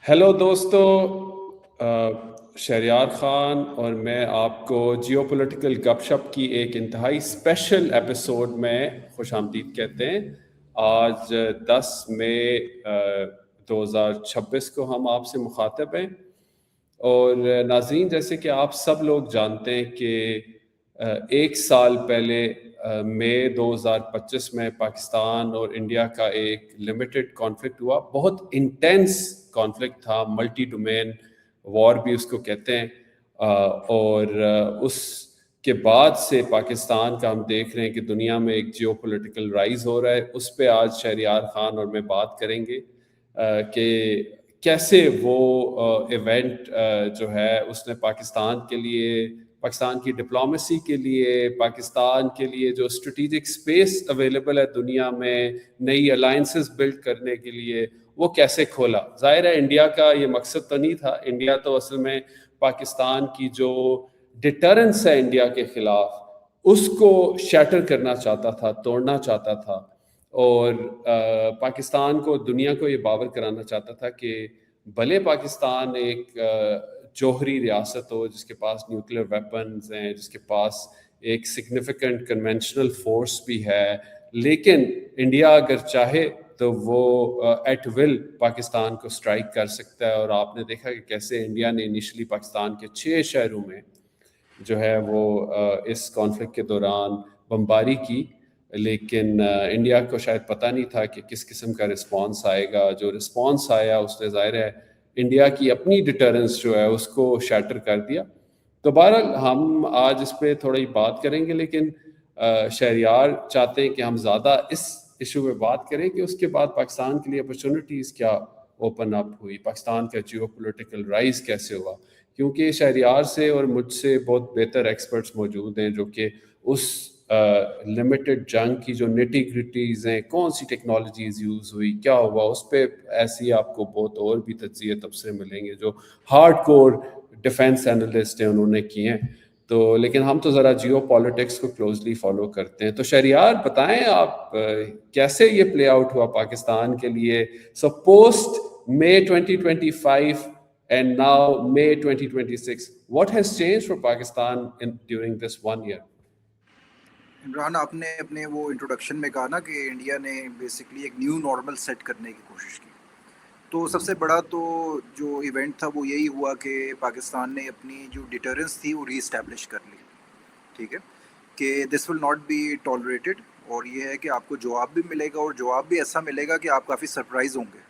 Hello دوستو، شہریار خان اور میں آپ کو جیو پولیٹیکل گپ شپ کی ایک انتہائی اسپیشل ایپیسوڈ میں خوش آمدید کہتے ہیں۔ آج 10 مئی 2026 کو ہم آپ سے مخاطب ہیں، اور ناظرین، جیسے کہ آپ سب لوگ جانتے ہیں کہ 1 سال پہلے مئی 2025 میں پاکستان اور انڈیا کا ایک لمیٹڈ کانفلکٹ ہوا۔ بہت انٹینس کانفلکٹ تھا، ملٹی ڈومین وار بھی اس کو کہتے ہیں، اور اس کے بعد سے پاکستان کا ہم دیکھ رہے ہیں کہ دنیا میں ایک جیو پولیٹیکل رائز ہو رہا ہے۔ اس پہ آج شہریار خان اور میں بات کریں گے کہ کیسے وہ ایونٹ جو ہے اس نے پاکستان کے لیے، پاکستان کی ڈپلومیسی کے لیے، پاکستان کے لیے جو اسٹریٹجک اسپیس اویلیبل ہے دنیا میں نئی الائنسز بلڈ کرنے کے لیے، وہ کیسے کھولا۔ ظاہر ہے انڈیا کا یہ مقصد تو نہیں تھا، انڈیا تو اصل میں پاکستان کی جو ڈیٹرنس ہے انڈیا کے خلاف، اس کو شیٹر کرنا چاہتا تھا، توڑنا چاہتا تھا، اور پاکستان کو، دنیا کو یہ باور کرانا چاہتا تھا کہ بھلے پاکستان ایک جوہری ریاست ہو جس کے پاس نیوکلیر ویپنز ہیں، جس کے پاس ایک سگنیفیکنٹ کنونشنل فورس بھی ہے، لیکن انڈیا اگر چاہے تو وہ ایٹ ول پاکستان کو سٹرائک کر سکتا ہے۔ اور آپ نے دیکھا کہ کیسے انڈیا نے انیشلی پاکستان کے 6 شہروں میں جو ہے وہ اس کانفلکٹ کے دوران بمباری کی، لیکن انڈیا کو شاید پتہ نہیں تھا کہ کس قسم کا رسپانس آئے گا۔ جو رسپانس آیا اس نے ظاہر ہے انڈیا کی اپنی ڈیٹرنس جو ہے اس کو شیٹر کر دیا۔ تو بہرحال ہم آج اس پہ تھوڑی بات کریں گے، لیکن شہریار چاہتے ہیں کہ ہم زیادہ اس ایشو پہ بات کریں کہ اس کے بعد پاکستان کے لیے اپرچونٹیز کیا اوپن اپ ہوئی، پاکستان کا جیو پولیٹیکل رائز کیسے ہوا، کیونکہ شہریار سے اور مجھ سے بہت بہتر ایکسپرٹس موجود ہیں جو کہ اس لمیٹڈ جنگ کی جو نیٹی گریٹیز ہیں، کون سی ٹیکنالوجیز یوز ہوئی، کیا ہوا، اس پہ ایسی آپ کو بہت اور بھی تجزیے تبصرے ملیں گے جو ہارڈ کور ڈیفینس اینالسٹ ہیں انہوں نے کیے ہیں۔ تو لیکن ہم تو ذرا جیو پالیٹکس کو کلوزلی فالو کرتے ہیں۔ تو شہریار بتائیں آپ کیسے یہ پلے آؤٹ ہوا پاکستان کے لیے، سو post May 2025 and now May 2026, what has changed for Pakistan during this 1 year? Imran, آپ نے اپنے وہ انٹروڈکشن میں کہا نا کہ انڈیا نے بیسکلی ایک نیو نارمل سیٹ کرنے کی کوشش کی، تو سب سے بڑا تو جو ایونٹ تھا وہ یہی ہوا کہ پاکستان نے اپنی جو ڈیٹرنس تھی وہ ری اسٹیبلش کر لی، ٹھیک ہے، کہ دس ول ناٹ بی ٹالریٹڈ، اور یہ ہے کہ آپ کو جواب بھی ملے گا، اور جواب بھی ایسا ملے گا کہ آپ کافی سرپرائز ہوں گے۔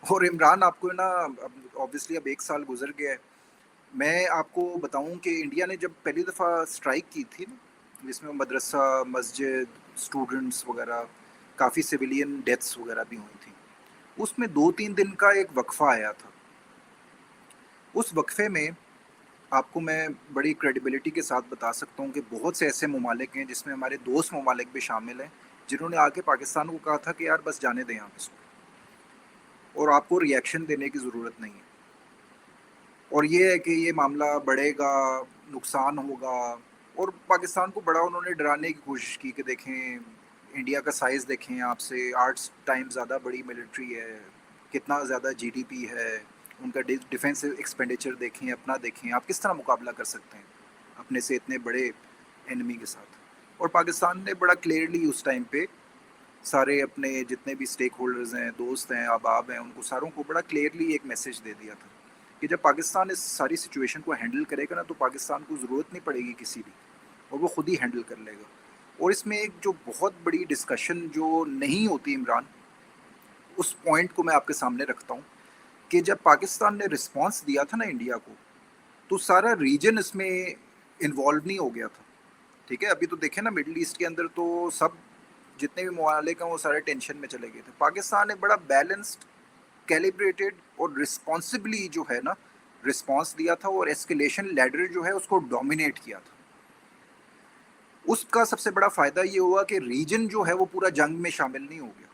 اور عمران، آپ کو نا اوبیسلی اب 1 سال گزر گیا ہے، میں آپ کو بتاؤں کہ انڈیا نے جب پہلی دفعہ اسٹرائک کی تھی جس میں مدرسہ، مسجد، اسٹوڈنٹس وغیرہ، کافی سویلین ڈیتھس وغیرہ بھی ہوئی تھیں، اس میں 2-3 دن کا ایک وقفہ آیا تھا۔ اس وقفے میں آپ کو میں بڑی کریڈیبلٹی کے ساتھ بتا سکتا ہوں کہ بہت سے ایسے ممالک ہیں، جس میں ہمارے دوست ممالک بھی شامل ہیں، جنہوں نے آ کے پاکستان کو کہا تھا کہ یار بس جانے دیں آپ اس کو، اور آپ کو ری ایکشن دینے کی ضرورت نہیں ہے، اور یہ ہے کہ یہ معاملہ بڑھے گا، نقصان ہوگا، اور پاکستان کو بڑا انہوں نے ڈرانے کی کوشش کی کہ دیکھیں انڈیا کا سائز دیکھیں، آپ سے 8 ٹائم زیادہ بڑی ملٹری ہے، کتنا زیادہ جی ڈی پی ہے، ان کا ڈیفینس ایکسپینڈیچر دیکھیں، اپنا دیکھیں، آپ کس طرح مقابلہ کر سکتے ہیں اپنے سے اتنے بڑے انیمی کے ساتھ۔ اور پاکستان نے بڑا کلیئرلی اس ٹائم پہ سارے اپنے جتنے بھی اسٹیک ہولڈرز ہیں، دوست ہیں، احباب ہیں، ان کو ساروں کو بڑا کلیئرلی ایک میسج دے دیا تھا کہ جب پاکستان اس ساری سچویشن کو ہینڈل کرے گا نا، تو پاکستان کو ضرورت نہیں پڑے گی کسی بھی، اور وہ خود ہی ہینڈل کر لے گا۔ اور اس میں ایک جو بہت بڑی ڈسکشن جو نہیں ہوتی عمران، اس پوائنٹ کو میں آپ کے سامنے رکھتا ہوں کہ جب پاکستان نے رسپانس دیا تھا نا انڈیا کو، تو سارا ریجن اس میں انوالو نہیں ہو گیا تھا، ٹھیک ہے۔ ابھی تو دیکھیں نا مڈل ایسٹ کے اندر تو سب جتنے بھی ممالک ہیں وہ سارے ٹینشن میں چلے گئے تھے۔ پاکستان نے بڑا بیلنسڈ، کیلیبریٹڈ اور رسپانسبلی جو ہے نا رسپانس دیا تھا، اور ایسکیلیشن لیڈر جو ہے اس کو ڈومینیٹ کیا تھا۔ اس کا سب سے بڑا فائدہ یہ ہوا کہ ریجن جو ہے وہ پورا جنگ میں شامل نہیں ہو گیا،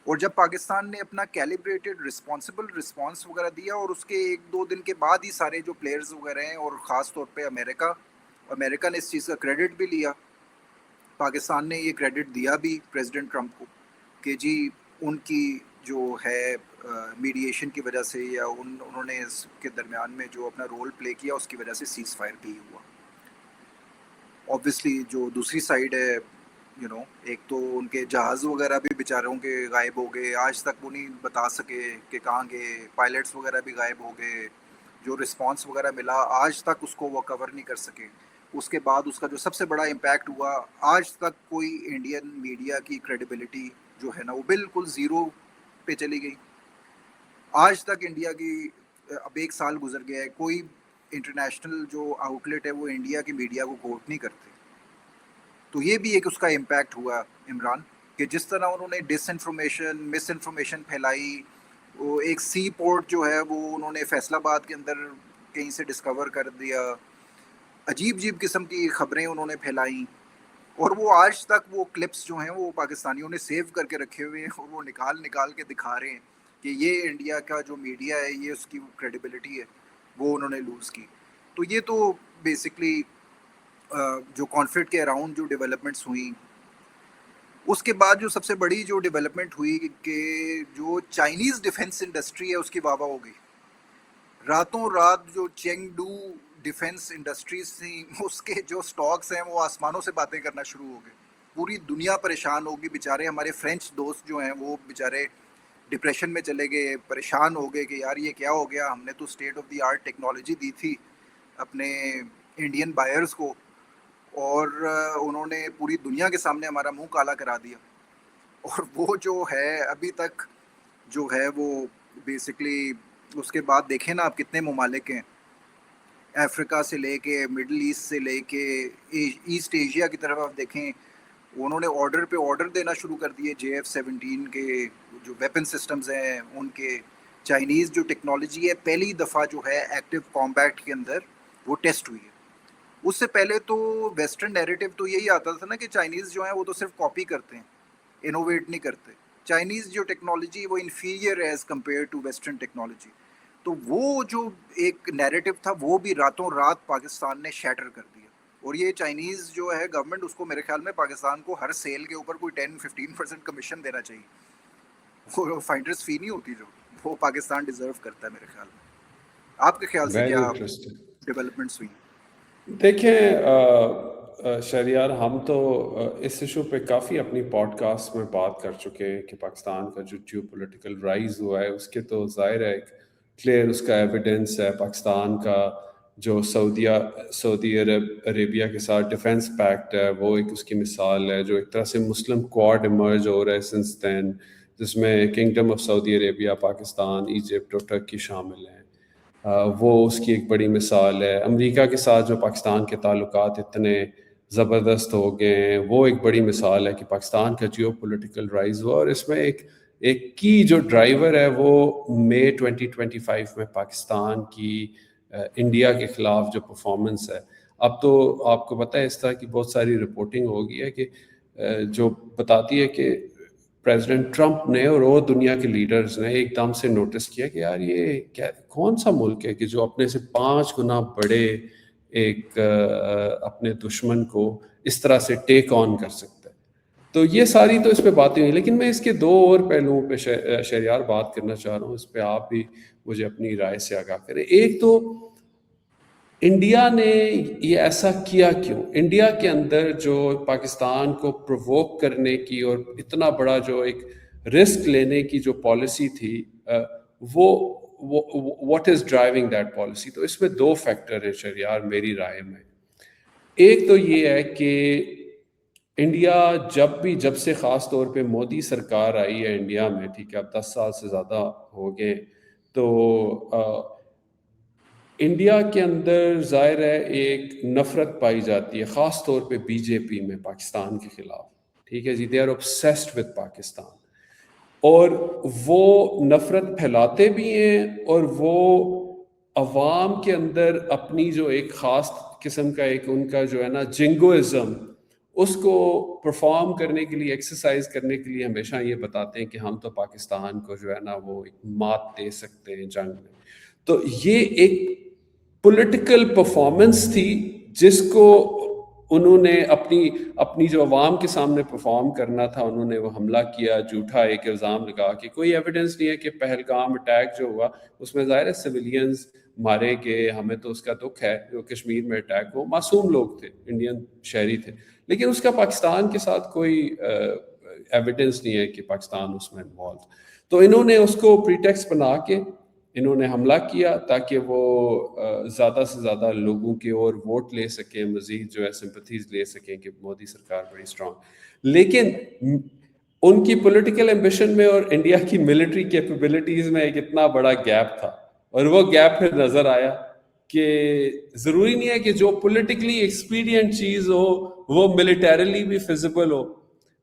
اور جب پاکستان نے اپنا کیلیبریٹڈ رسپانسبل رسپانس وغیرہ دیا، اور اس کے 1-2 دن کے بعد ہی سارے جو پلیئرز وغیرہ ہیں، اور خاص طور پہ امریکہ نے اس چیز کا کریڈٹ بھی لیا، پاکستان نے یہ کریڈٹ دیا بھی پریزیڈنٹ ٹرمپ کو کہ جی ان کی جو ہے میڈیشن کی وجہ سے یا انہوں نے اس کے درمیان میں جو اپنا رول پلے کیا اس کی وجہ سے سیز فائر بھی ہوا. آبویسلی جو دوسری سائڈ ہے ایک تو ان کے جہاز وغیرہ بھی بیچاروں کے غائب ہو گئے, آج تک وہ نہیں بتا سکے کہ کہاں گئے. پائلٹس وغیرہ بھی غائب ہو گئے, جو رسپانس وغیرہ ملا آج تک اس کو وہ کور نہیں کر سکے. اس کے بعد اس کا جو سب سے بڑا امپیکٹ ہوا, آج تک کوئی انڈین میڈیا کی کریڈیبلٹی جو ہے نا وہ بالکل زیرو پہ چلی گئی. آج تک انڈیا کی اب 1 سال گزر گیا ہے, کوئی انٹرنیشنل جو آؤٹ لیٹ ہے وہ انڈیا کی میڈیا کو کوٹ نہیں کرتے. تو یہ بھی ایک اس کا امپیکٹ ہوا عمران, کہ جس طرح انہوں نے ڈس انفارمیشن مس انفارمیشن پھیلائی. وہ ایک سی پورٹ جو ہے وہ انہوں نے فیصل آباد کے اندر کہیں سے ڈسکور کر دیا, عجیب عجیب قسم کی خبریں انہوں نے پھیلائیں, اور وہ آج تک وہ کلپس جو ہیں وہ پاکستانیوں نے سیو کر کے رکھے ہوئے ہیں, اور وہ نکال کے دکھا رہے ہیں کہ یہ انڈیا کا جو میڈیا ہے یہ اس کی کریڈیبلٹی ہے وہ انہوں نے لوز کی. تو یہ تو بیسکلی جو کانفلکٹ کے اراؤنڈ جو ڈیولپمنٹس ہوئیں. اس کے بعد جو سب سے بڑی جو ڈیولپمنٹ ہوئی کہ جو چائنیز ڈیفنس انڈسٹری ہے اس کی واہ واہ ہو گئی. راتوں رات جو چینگڈو ڈیفنس انڈسٹریز تھیں اس کے جو سٹاکس ہیں وہ آسمانوں سے باتیں کرنا شروع ہو گئے. پوری دنیا پریشان ہوگی. بیچارے ہمارے فرینچ دوست جو ہیں وہ بیچارے ڈپریشن میں چلے گئے, پریشان ہو گئے کہ یار یہ کیا ہو گیا, ہم نے تو state of the art technology دی تھی اپنے انڈین بائرز کو, اور انہوں نے پوری دنیا کے سامنے ہمارا منہ کالا کرا دیا. اور وہ جو ہے ابھی تک جو ہے وہ بیسکلی اس کے بعد دیکھیں نا آپ کتنے ممالک ہیں, افریقہ سے لے کے مڈل ایسٹ سے لے کے ایسٹ ایشیا کی طرف آپ دیکھیں, انہوں نے آرڈر پہ آرڈر دینا شروع کر دیے. JF-17 کے جو ویپن سسٹمز ہیں ان کے, چائنیز جو ٹیکنالوجی ہے پہلی دفعہ جو ہے ایکٹیو کامبیٹ کے اندر وہ ٹیسٹ ہوئی ہے. اس سے پہلے تو ویسٹرن نیریٹو تو یہی آتا تھا نا کہ چائنیز جو ہیں وہ تو صرف کاپی کرتے ہیں, انوویٹ نہیں کرتے. چائنیز جو ٹیکنالوجی وہ انفیریئر ہے as compare to western technology. تو وہ جو ایک نیریٹو تھا وہ بھی راتوں رات پاکستان نے شیٹر کر دیا. اور یہ چائنیز جو ہے گورنمنٹ اس کو میرے خیال میں پاکستان کو ہر سیل کے اوپر کوئی 10-15% کمیشن دینا چاہیے. وہ فائنڈرز فی نہیں ہوتی جو وہ پاکستان ڈیزرو کرتا ہے میرے خیال میں. آپ کے خیال سے ویری کیا انٹرسٹنگ. ڈیولپمنٹس ہوئی؟ دیکھیں شہریار, ہم تو اس ایشو پہ کافی اپنی پوڈ کاسٹ میں بات کر چکے ہیں کہ پاکستان کا جو جیو پولیٹیکل رائز ہوا ہے اس کے تو ظاہر ہے ایک کلیئر اس کا ایویڈنس ہے. پاکستان کا جو سعودی عربیہ کے ساتھ ڈیفنس پیکٹ ہے وہ ایک اس کی مثال ہے, جو ایک طرح سے مسلم کوارڈ ایمرج ہو رہا ہے سنس دین, جس میں kingdom of Saudi Arabia, Pakistan, Egypt اور ٹرکی شامل ہیں. وہ اس کی ایک بڑی مثال ہے. امریکہ کے ساتھ جو پاکستان کے تعلقات اتنے زبردست ہو گئے ہیں وہ ایک بڑی مثال ہے کہ پاکستان کا جیو پولیٹیکل رائز ہوا. اور اس میں ایک کی جو ڈرائیور ہے وہ مئی 2025 میں پاکستان کی انڈیا کے خلاف جو پرفارمنس ہے. اب تو آپ کو پتہ ہے اس طرح کی بہت ساری رپورٹنگ ہو گئی ہے کہ جو بتاتی ہے کہ پریزیڈنٹ ٹرمپ نے اور دنیا کے لیڈرز نے ایک دم سے نوٹس کیا کہ یار یہ کون سا ملک ہے کہ جو اپنے سے 5 گنا بڑے ایک اپنے دشمن کو اس طرح سے ٹیک آن کر سکتا ہے. تو یہ ساری تو اس پہ باتیں ہوئی, لیکن میں اس کے 2 اور پہلوؤں پہ شہریار بات کرنا چاہ رہا ہوں. اس پہ آپ بھی مجھے اپنی رائے سے آگاہ کریں. ایک تو انڈیا نے یہ ایسا کیا کیوں؟ انڈیا کے اندر جو پاکستان کو پرووک کرنے کی اور اتنا بڑا جو ایک رسک لینے کی جو پالیسی تھی, وہ what is driving that policy? تو اس میں 2 فیکٹر ہیں شہریار میری رائے میں. ایک تو یہ ہے کہ انڈیا جب سے خاص طور پہ مودی سرکار آئی ہے انڈیا میں, ٹھیک ہے, اب 10 سال سے زیادہ ہو گئے, تو انڈیا کے اندر ظاہر ہے ایک نفرت پائی جاتی ہے خاص طور پہ بی جے پی میں پاکستان کے خلاف. ٹھیک ہے جی, they are obsessed with Pakistan, اور وہ نفرت پھیلاتے بھی ہیں اور وہ عوام کے اندر اپنی جو ایک خاص قسم کا ایک ان کا جو ہے نا جنگوازم, اس کو پرفارم کرنے کے لیے, ایکسرسائز کرنے کے لیے ہمیشہ یہ بتاتے ہیں کہ ہم تو پاکستان کو جو ہے نا وہ مات دے سکتے ہیں جنگ میں. تو یہ ایک پولیٹیکل پرفارمنس تھی جس کو انہوں نے اپنی جو عوام کے سامنے پرفارم کرنا تھا انہوں نے وہ حملہ کیا، جھوٹا ایک الزام لگا کے. کوئی ایویڈنس نہیں ہے کہ پہلگام اٹیک جو ہوا اس میں ظاہر ہے سویلینز مارے گئے، ہمیں تو اس کا دکھ ہے. جو کشمیر میں اٹیک ہو معصوم لوگ تھے، انڈین شہری تھے، لیکن اس کا پاکستان کے ساتھ کوئی ایویڈنس نہیں ہے کہ پاکستان اس میں انوالو. تو انہوں نے اس کو پریٹیکسٹ بنا کے انہوں نے حملہ کیا تاکہ وہ زیادہ سے زیادہ لوگوں کے اور ووٹ لے سکیں، مزید جو ہے سمپتھیز لے سکیں کہ مودی سرکار بڑی اسٹرانگ. لیکن ان کی پولیٹیکل ایمبیشن میں اور انڈیا کی ملٹری کیپیبلٹیز میں ایک اتنا بڑا گیپ تھا، اور وہ گیپ پھر نظر آیا کہ ضروری نہیں ہے کہ جو پولیٹیکلی ایکسپیڈینٹ چیز ہو وہ ملیٹریلی بھی فیزیبل ہو.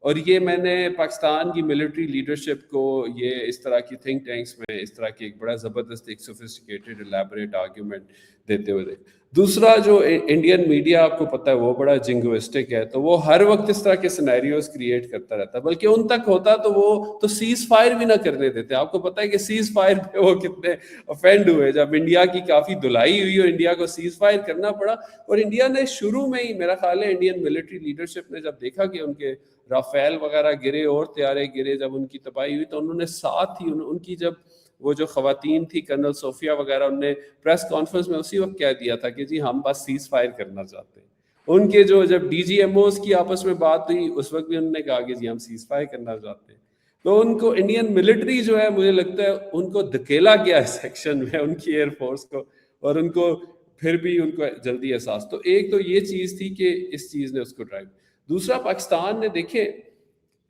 اور یہ میں نے پاکستان کی ملٹری لیڈرشپ کو یہ اس طرح کی تھنک ٹینکس میں اس طرح کی ایک بڑا زبردست ایک سوفسٹیکیٹڈ الیبوریٹ آرگیومنٹ دیتے ہوئے دیکھ. دوسرا جو انڈین میڈیا آپ کو پتہ ہے وہ بڑا جنگوسٹک ہے، تو وہ ہر وقت اس طرح کے سینیریوز کریٹ کرتا رہتا ہے، بلکہ ان تک ہوتا تو وہ تو سیز فائر بھی نہ کرنے دیتے. آپ کو پتہ ہے کہ سیز فائر پہ وہ کتنے افینڈ ہوئے جب انڈیا کی کافی دھلائی ہوئی اور انڈیا کو سیز فائر کرنا پڑا. اور انڈیا نے شروع میں ہی میرا خیال ہے انڈین ملٹری لیڈرشپ نے جب دیکھا کہ ان کے رافیل وغیرہ گرے اور طیارے گرے، جب ان کی تباہی ہوئی تو انہوں نے ساتھ ہی ان کی جب وہ جو خواتین تھی کرنل صوفیہ وغیرہ، انہوں نے پریس کانفرنس میں اسی وقت کہہ دیا تھا کہ جی ہم بس سیز فائر کرنا چاہتے ہیں. ان کے جو جب ڈی جی ایم اوز کی آپس میں بات ہوئی اس وقت بھی انہوں نے کہا کہ جی ہم سیز فائر کرنا چاہتے ہیں. تو ان کو انڈین ملٹری جو ہے مجھے لگتا ہے ان کو دھکیلا گیا ہے سیکشن میں ان کی ایئر فورس کو، اور ان کو پھر بھی ان کو جلدی احساس. تو ایک تو یہ چیز تھی کہ اس چیز نے اس کو ڈرائیو. دوسرا پاکستان نے دیکھے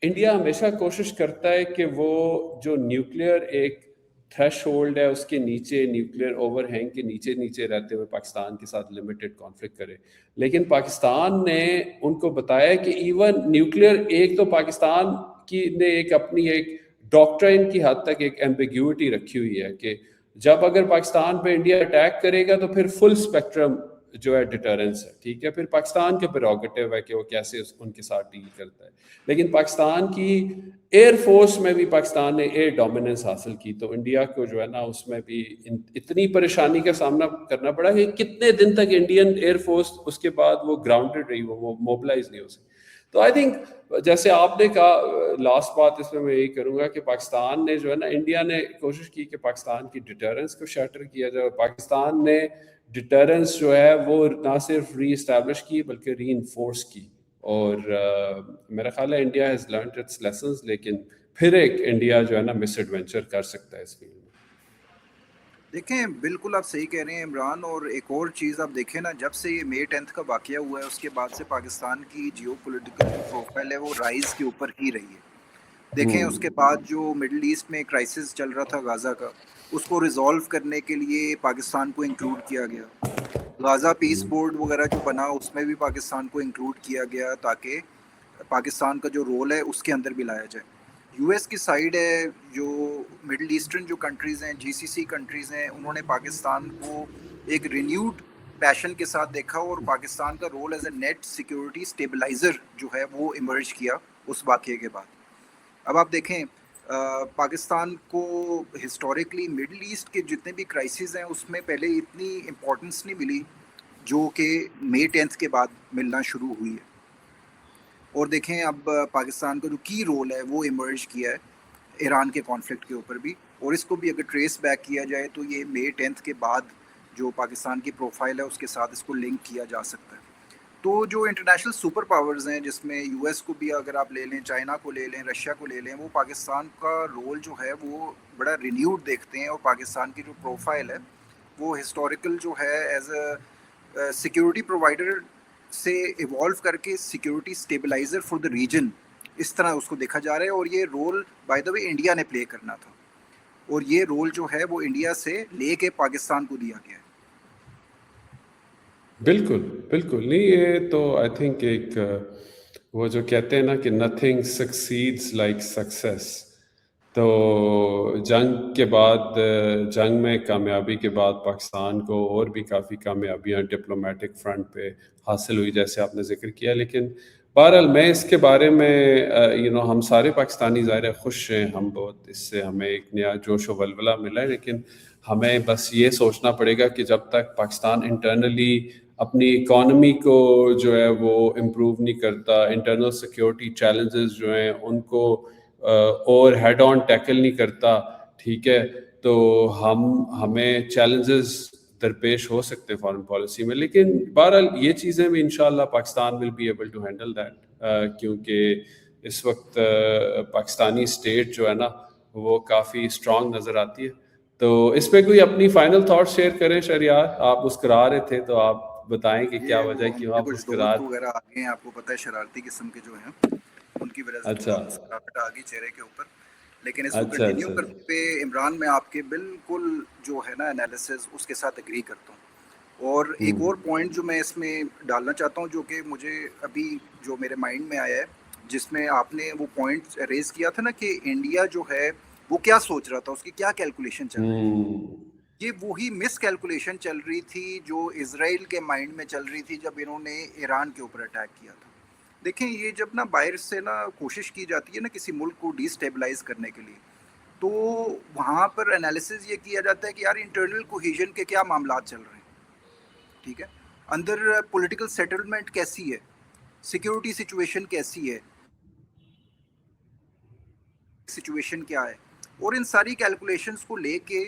انڈیا ہمیشہ کوشش کرتا ہے کہ وہ جو نیوکلیئر ایک تھریش ہولڈ ہے اس کے نیچے، نیوکلیئر اوور ہینگ کے نیچے رہتے ہوئے پاکستان کے ساتھ لمیٹڈ کانفلکٹ کرے. لیکن پاکستان نے ان کو بتایا کہ ایون نیوکلیئر ایک تو پاکستان کی نے ایک اپنی ایک ڈاکٹرائن کی حد تک ایک ایمبیگیوٹی رکھی ہوئی ہے کہ جب اگر پاکستان پہ انڈیا اٹیک کرے گا تو پھر فل اسپیکٹرم جو ہے ڈیٹرنس ہے، ٹھیک ہے، پھر پاکستان کے پریروگیٹو ہے کہ وہ کیسے ان کے ساتھ ڈیل کرتا ہے. لیکن پاکستان کی ایئر فورس میں بھی پاکستان نے ایئر ڈومیننس حاصل کی، تو انڈیا کو جو ہے نا اس میں بھی اتنی پریشانی کا سامنا کرنا پڑا کہ کتنے دن تک انڈین ایئر فورس اس کے بعد وہ گراؤنڈڈ رہی، وہ موبلائز نہیں ہو سکی. تو آئی تھنک جیسے آپ نے کہا، لاسٹ بات اس میں یہی کروں گا کہ پاکستان نے جو ہے نا انڈیا نے کوشش کی کہ پاکستان کی ڈیٹرنس کو شیٹر کیا جائے، اور پاکستان نے ڈیٹرنس جو ہے وہ نہ صرف ری اسٹیبلش کی بلکہ ری انفورس کی. اور میرا خیال ہے India has learned its lessons, لیکن پھر ایک انڈیا جو ہے نا مس ایڈونچر کر سکتا ہے اس فیلڈ میں. دیکھیں بالکل آپ صحیح کہہ رہے ہیں عمران. اور ایک اور چیز آپ دیکھیں نا، جب سے یہ May 10 کا واقعہ ہوا ہے اس کے بعد سے پاکستان کی جیو پولیٹیکل جو پروفائل ہے وہ رائز کے اوپر ہی رہی ہے. دیکھیں اس کے بعد جو مڈل ایسٹ میں کرائسس چل رہا تھا غازہ کا، اس کو ریزالو کرنے کے لیے پاکستان کو انکلوڈ کیا گیا. غازہ پیس بورڈ وغیرہ جو بنا اس میں بھی پاکستان کو انکلوڈ کیا گیا تاکہ پاکستان کا جو رول ہے اس کے اندر بھی لایا جائے. یو ایس کی سائیڈ ہے، جو مڈل ایسٹرن جو کنٹریز ہیں، جی سی سی کنٹریز ہیں، انہوں نے پاکستان کو ایک رینیوڈ پیشن کے ساتھ دیکھا، اور پاکستان کا role as a net security stabiliser جو ہے وہ ایمرج کیا اس واقعے کے بعد. اب آپ دیکھیں پاکستان کو ہسٹوریکلی مڈل ایسٹ کے جتنے بھی کرائسس ہیں اس میں پہلے اتنی امپورٹنس نہیں ملی جو کہ May 10 کے بعد ملنا شروع ہوئی ہے. اور دیکھیں اب پاکستان کا جو کی رول ہے وہ ایمرج کیا ہے ایران کے کانفلکٹ کے اوپر بھی، اور اس کو بھی اگر ٹریس بیک کیا جائے تو یہ May 10 کے بعد جو پاکستان کی پروفائل ہے اس کے ساتھ اس کو لنک کیا جا سکتا ہے. تو جو انٹرنیشنل سپر پاورز ہیں جس میں یو ایس کو بھی اگر آپ لے لیں، چائنا کو لے لیں، رشیا کو لے لیں، وہ پاکستان کا رول جو ہے وہ بڑا رینیوڈ دیکھتے ہیں، اور پاکستان کی جو پروفائل ہے وہ ہسٹوریکل جو ہے ایز اے سیکیورٹی پرووائڈر سے ایوالو کر کے security stabiliser for the region, اس طرح اس کو دیکھا جا رہا ہے. اور یہ role by the way India نے پلے کرنا تھا، اور یہ رول جو ہے وہ انڈیا سے لے کے پاکستان کو دیا گیا ہے. بالکل بالکل نہیں، یہ تو آئی تھنک ایک وہ جو کہتے ہیں نا کہ نتھنگ سکسیڈس لائک سکسیس. تو جنگ کے بعد، جنگ میں کامیابی کے بعد پاکستان کو اور بھی کافی کامیابیاں ڈپلومیٹک فرنٹ پہ حاصل ہوئی جیسے آپ نے ذکر کیا. لیکن بہرحال میں اس کے بارے میں ہم سارے پاکستانی ظاہر ہے خوش ہیں، ہم بہت اس سے ہمیں ایک نیا جوش و ولولہ ملا ہے. لیکن ہمیں بس یہ سوچنا پڑے گا کہ جب تک پاکستان انٹرنلی اپنی اکانومی کو جو ہے وہ امپروو نہیں کرتا, انٹرنل سیکیورٹی چیلنجز جو ہیں ان کو اور ہیڈ آن ٹیکل نہیں کرتا, ٹھیک ہے, تو ہمیں چیلنجز درپیش ہو سکتے ہیں فارن پالیسی میں. لیکن بہرحال یہ چیزیں بھی انشاءاللہ Pakistan will be able to handle that, کیونکہ اس وقت پاکستانی اسٹیٹ جو ہے نا وہ کافی اسٹرانگ نظر آتی ہے. تو اس پہ کوئی اپنی فائنل تھاٹ شیئر کریں شہریار, آپ مسکرا رہے تھے تو آپ بتائیں کہ کیا یہ وجہ ہے وہ ہم کیوں پہ آپ کچھ مسکرا. دوست وغیرہ آ گئے ہیں, آپ کو پتہ ہے شرارتی قسم کے جو ہیں, ان کی وجہ سے اچھا تھوڑا مسکراہٹ آ گئی چہرے کے اوپر. لیکن اس کو اچھا کنٹینیو اچھا کرنے پہ عمران میں آپ کے بالکل جو ہے نا انالیسز اس کے ساتھ اگری کرتا ہوں. اور ایک اور پوائنٹ جو میں اس میں ڈالنا چاہتا ہوں جو کہ مجھے ابھی جو میرے مائنڈ میں آیا ہے, جس میں آپ نے وہ پوائنٹ ریز کیا تھا نا کہ انڈیا جو ہے وہ کیا سوچ رہا تھا, اس کی کیا کیلکولیشن چل رہی تھی. یہ وہی مس کیلکولیشن چل رہی تھی جو اسرائیل کے مائنڈ میں چل رہی تھی جب انہوں نے ایران کے اوپر اٹیک کیا تھا. دیکھیں یہ جب نا باہر سے نا کوشش کی جاتی ہے نا کسی ملک کو ڈی اسٹیبلائز کرنے کے لیے, تو وہاں پر انالیسز یہ کیا جاتا ہے کہ یار انٹرنل کوہیژن کے کیا معاملات چل رہے ہیں, ٹھیک ہے, اندر پولیٹیکل سیٹلمنٹ کیسی ہے, سیکیورٹی سچویشن کیسی ہے, سچویشن کیا ہے. اور ان ساری کیلکولیشنز کو لے کے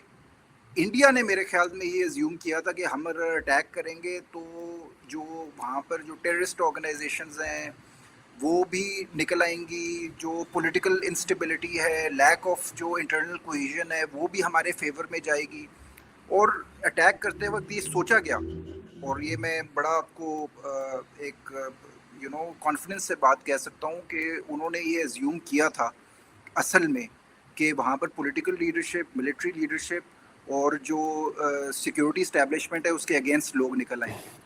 انڈیا نے میرے خیال میں یہ ایزیوم کیا تھا کہ ہم اگر اٹیک کریں گے تو جو وہاں پر جو ٹیررسٹ آرگنائزیشنز ہیں وہ بھی نکل آئیں گی, جو پولیٹیکل انسٹیبلٹی ہے, لیک آف جو انٹرنل کوہیژن ہے وہ بھی ہمارے فیور میں جائے گی. اور اٹیک کرتے وقت یہ سوچا گیا, اور یہ میں بڑا آپ کو ایک کانفیڈنس سے بات کہہ سکتا ہوں کہ انہوں نے یہ ایزیوم کیا تھا اصل میں کہ وہاں پر پولیٹیکل لیڈرشپ, ملٹری لیڈرشپ اور جو سیکیورٹی اسٹیبلشمنٹ ہے اس کے اگینسٹ لوگ نکل آئیں گے.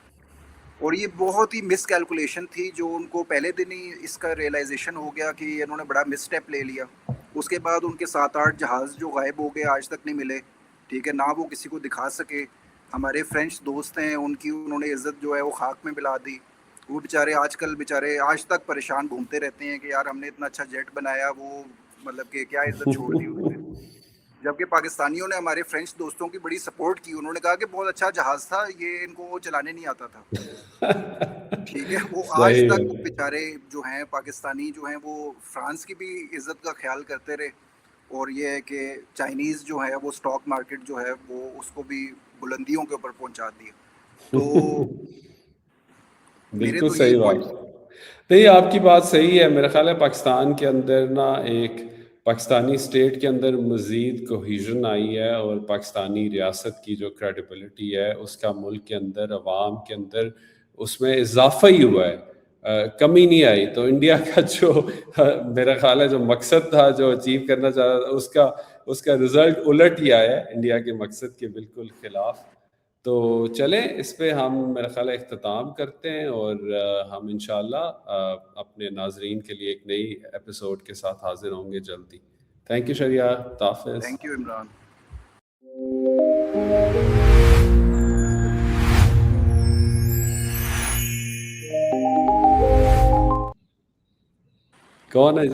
اور یہ بہت ہی مس کیلکولیشن تھی جو ان کو پہلے دن ہی اس کا ریئلائزیشن ہو گیا کہ انہوں نے بڑا مس اسٹیپ لے لیا. اس کے بعد ان کے 7-8 جہاز جو غائب ہو گئے آج تک نہیں ملے, ٹھیک ہے, نہ وہ کسی کو دکھا سکے. ہمارے فرینچ دوست ہیں ان کی انہوں نے عزت جو ہے وہ خاک میں ملا دی. وہ بیچارے آج تک پریشان گھومتے رہتے ہیں کہ یار ہم نے اتنا اچھا جیٹ بنایا, وہ مطلب کہ کیا عزت چھوڑ دی انہوں نے. جبکہ پاکستانیوں نے ہمارے فرینچ دوستوں کی بڑی سپورٹ کی, انہوں نے کہا کہ بہت اچھا جہاز تھا, یہ ان کو چلانے نہیں آتا تھا. ٹھیک ہے, وہ آج صحیح تک ہے. بیچارے جو ہیں پاکستانی جو ہیں وہ فرانس کی بھی عزت کا خیال کرتے رہے, اور یہ ہے کہ چائنیز جو ہے وہ اسٹاک مارکیٹ جو ہے وہ اس کو بھی بلندیوں کے اوپر پہنچا دیا. تو میرے بالکل تو یہی صحیح بات. پوائنٹ. نہیں آپ کی بات صحیح ہے. میرا خیال ہے پاکستان کے اندر نا ایک پاکستانی اسٹیٹ کے اندر مزید کوہیژن آئی ہے, اور پاکستانی ریاست کی جو کریڈیبلٹی ہے اس کا ملک کے اندر, عوام کے اندر اس میں اضافہ ہی ہوا ہے, کمی نہیں آئی. تو انڈیا کا جو میرا خیال ہے جو مقصد تھا, جو اچیو کرنا چاہ رہا تھا, اس کا رزلٹ الٹ ہی آیا ہے, انڈیا کے مقصد کے بالکل خلاف. تو چلیں اس پہ ہم میرا خیال ہے اختتام کرتے ہیں, اور ہم انشاءاللہ اپنے ناظرین کے لیے ایک نئی ایپیسوڈ کے ساتھ حاضر ہوں گے جلدی. تھینک یو شریعہ, حافظ. Thank you Imran. کون ہے؟